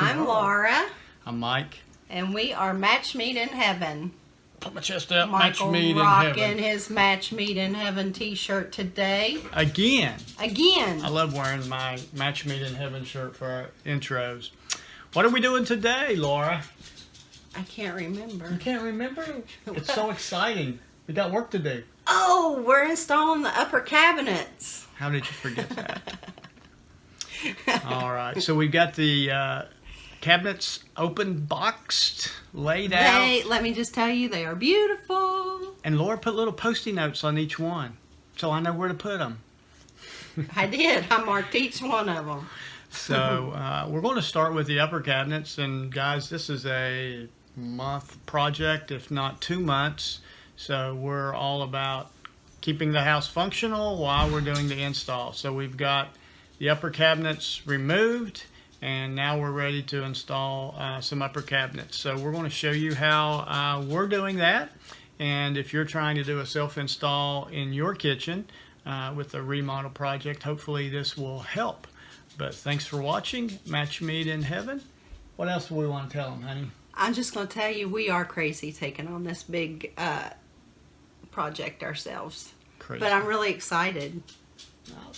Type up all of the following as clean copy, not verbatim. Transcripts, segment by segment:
I'm Laura. I'm Mike. And we are Match Mead in Heaven. Put my chest up. Michael Match Mead in rocking Heaven. his Match Mead in Heaven t-shirt today. Again. Again. I love wearing my Match Mead in Heaven shirt for our intros. What are we doing today, Laura? I can't remember. You can't remember? It's so exciting. We got work to do. Oh, we're installing the upper cabinets. How did you forget that? All right. So we've got the cabinets open, boxed, laid out. Let me just tell you, they are beautiful. And Laura put little Post-it notes on each one, so I know where to put them. I did. I marked each one of them. So we're going to start with the upper cabinets. And guys, this is a month project, if not 2 months. So we're all about keeping the house functional while we're doing the install. So we've got the upper cabinets removed, and now we're ready to install some upper cabinets. So we're going to show you how we're doing that. And if you're trying to do a self-install in your kitchen with a remodel project, hopefully this will help. But thanks for watching Match Mead in Heaven. What else do we want to tell them, honey? I'm just going to tell you, we are crazy taking on this big project ourselves. Crazy. But I'm really excited.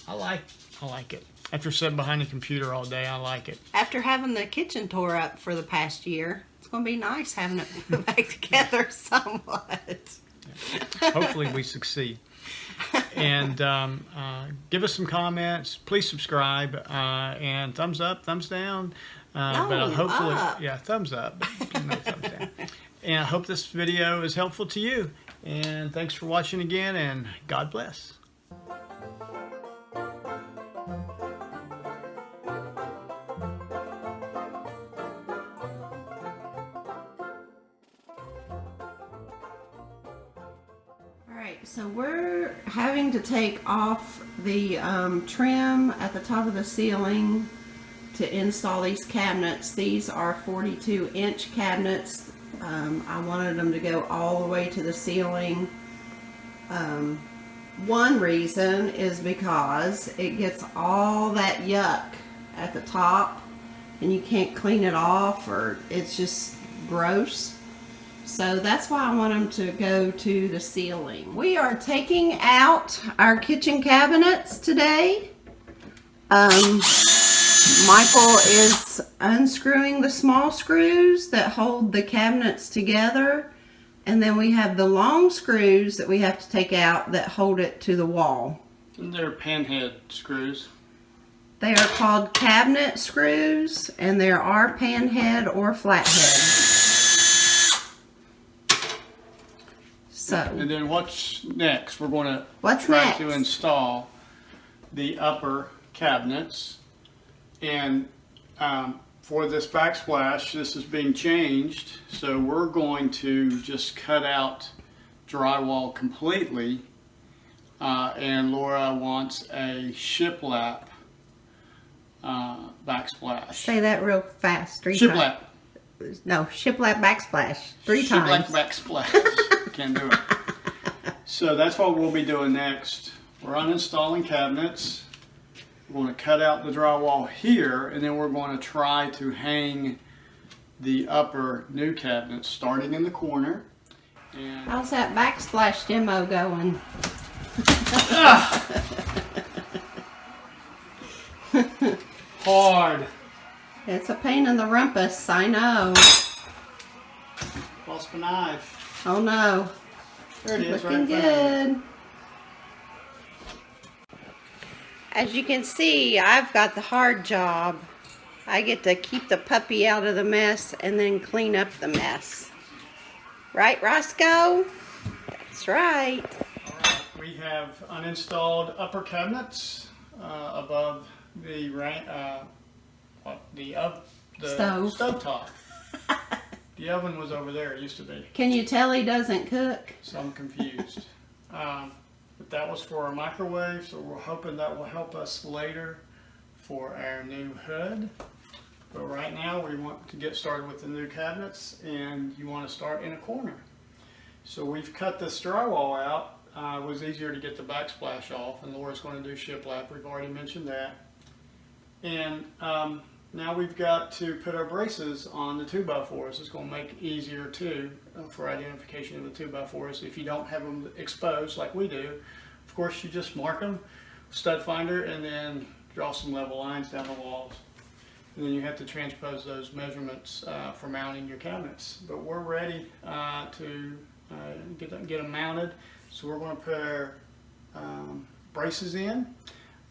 I like it. After sitting behind the computer all day, I like it. After having the kitchen tore up for the past year, it's going to be nice having it put back together somewhat. Hopefully we succeed. And give us some comments. Please subscribe. And thumbs up, thumbs down. But hopefully, yeah, thumbs up. No thumbs down. And I hope this video is helpful to you. And thanks for watching again, and God bless. So we're having to take off the trim at the top of the ceiling to install these cabinets. These are 42-inch cabinets. I wanted them to go all the way to the ceiling. One reason is because it gets all that yuck at the top and you can't clean it off, or it's just gross. So that's why I want them to go to the ceiling. We are taking out our kitchen cabinets today. Michael is unscrewing the small screws that hold the cabinets together. And then we have the long screws that we have to take out that hold it to the wall. And they're panhead screws. They are called cabinet screws, and there are panhead or flathead. So, and then what's next? We're going to try to install the upper cabinets. And for this backsplash, this is being changed. So we're going to just cut out drywall completely. And Laura wants a shiplap backsplash. Say that real fast. Shiplap. No, shiplap backsplash. 3 times. Shiplap backsplash. Can't do it. So that's what we'll be doing next. We're uninstalling cabinets. We're going to cut out the drywall here, and then we're going to try to hang the upper new cabinets starting in the corner. And how's that backsplash demo going? Hard. It's a pain in the rumpus, I know. Lost my knife. Oh no. There it is. Looking good. As you can see, I've got the hard job. I get to keep the puppy out of the mess and then clean up the mess. Right, Roscoe? That's right. Alright, we have uninstalled upper cabinets above the stovetop. The oven was over there, it used to be. Can you tell he doesn't cook? So I'm confused. But that was for our microwave, so we're hoping that will help us later for our new hood. But right now we want to get started with the new cabinets, and you want to start in a corner. So we've cut this drywall out. It was easier to get the backsplash off, and Laura's going to do shiplap. We've already mentioned that. And Now we've got to put our braces on the 2x4s. It's going to make it easier too for identification of the 2x4s if you don't have them exposed like we do. Of course, you just mark them, stud finder, and then draw some level lines down the walls. And then you have to transpose those measurements for mounting your cabinets. But we're ready to get them mounted. So we're going to put our braces in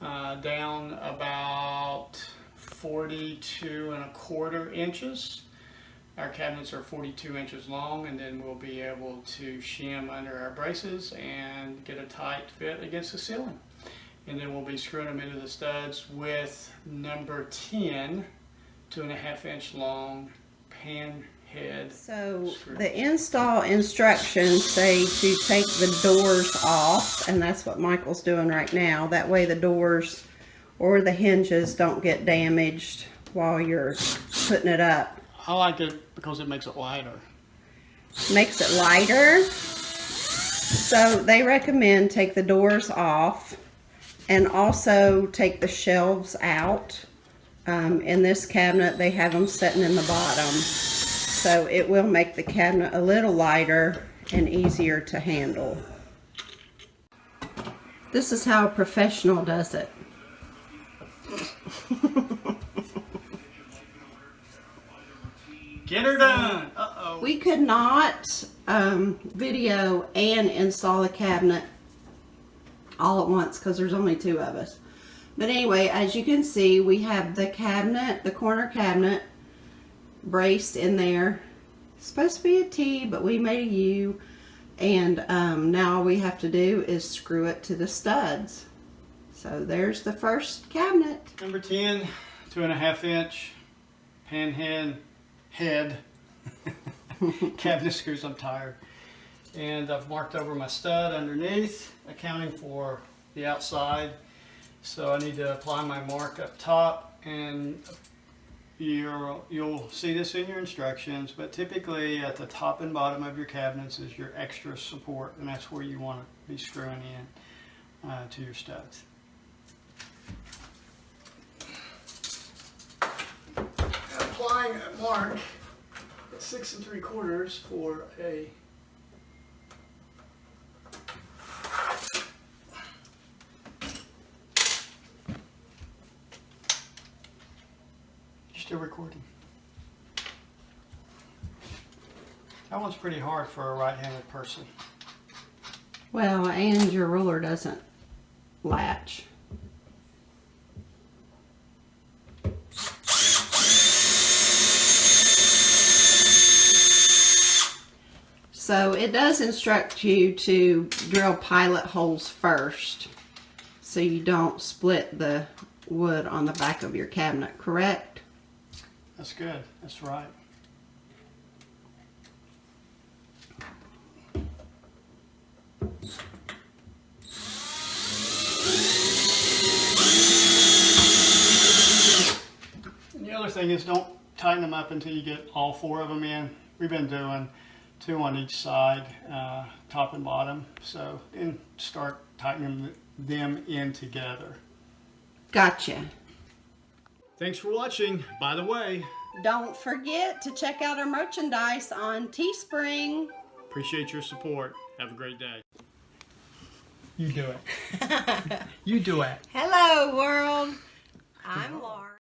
down about 42¼ inches. Our cabinets are 42 inches long, and then we'll be able to shim under our braces and get a tight fit against the ceiling. And then we'll be screwing them into the studs with number 10 2.5 inch long pan head. So screws. the install instructions say to take the doors off, and that's what Michael's doing right now. That way the doors or the hinges don't get damaged while you're putting it up. I like it because it makes it lighter. Makes it lighter. So they recommend take the doors off and also take the shelves out. In this cabinet, they have them sitting in the bottom. So it will make the cabinet a little lighter and easier to handle. This is how a professional does it. Get her done! Uh-oh. We could not video and install a cabinet all at once because there's only 2 of us. But anyway, as you can see, we have the cabinet, the corner cabinet, braced in there. It's supposed to be a T, but we made a U. And now all we have to do is screw it to the studs. So there's the first cabinet. Number 10, 2.5 inch pan head cabinet screws. I'm tired. And I've marked over my stud underneath, accounting for the outside. So I need to apply my mark up top, and you'll see this in your instructions, but typically at the top and bottom of your cabinets is your extra support, and that's where you want to be screwing in to your studs. Applying a mark at 6 3/4 for a Still recording. That one's pretty hard for a right-handed person. Well, and your ruler doesn't latch. So it does instruct you to drill pilot holes first so you don't split the wood on the back of your cabinet, correct? That's good. That's right. And the other thing is, don't tighten them up until you get all 4 of them in. We've been doing 2 on each side, top and bottom. So then start tightening them in together. Gotcha. Thanks for watching. By the way, Don't forget to check out our merchandise on Teespring. appreciate your support. Have a great day. You do it. You do it. Hello, world. I'm Laura.